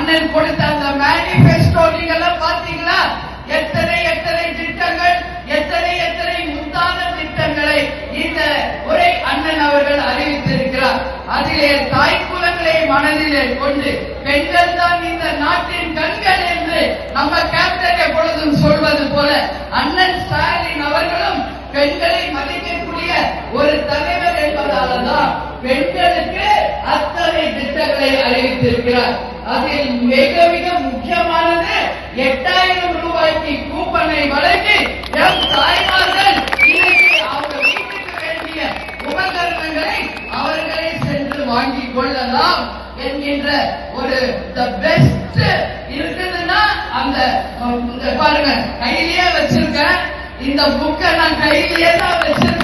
அண்ணன் கொடுத்த அந்த மேனிபெஸ்டோ நீங்க எல்லாம் பாத்தீங்களா? எத்தனை எத்தனை திட்டங்கள், எத்தனை எத்தனை முத்தான திட்டங்களை இந்த உரை அண்ணன் அவர்கள் அறிவித்திருக்கிறார். அதிலே தாய் குலங்களை மனதிலே கொண்டு பெண்கள் தான் இந்த நாட்டின் கண்கள் என்று நம்ம கேப்டன் எப்பொழுதும் சொல்வது போல அண்ணன் ஸ்டாலின் அவர்களும் பெண்களை மதிக்கக்கூடிய ஒரு தலைவர் என்பதால்தான் பெண்களுக்கு அத்தனை திட்டங்களை அறிவித்திருக்கிறார். அதில் மிக மிக முக்கியமானது 8000 ரூபாய்க்கு கூப்பனை வழங்கி நம் தாய்மார்கள் இன்னைக்கு அவங்க வீட்டுக்கு வேண்டிய உபகரணங்களை அவர்களே சென்று வாங்கிக் கொள்ளலாம் என்கின்ற ஒரு பெஸ்ட் இருக்குதுன்னா அந்த பாருங்க கையிலேயே வச்சிருக்கேன். இந்த புக்கை நான் கையிலேயே தான் வச்சிருக்கேன்.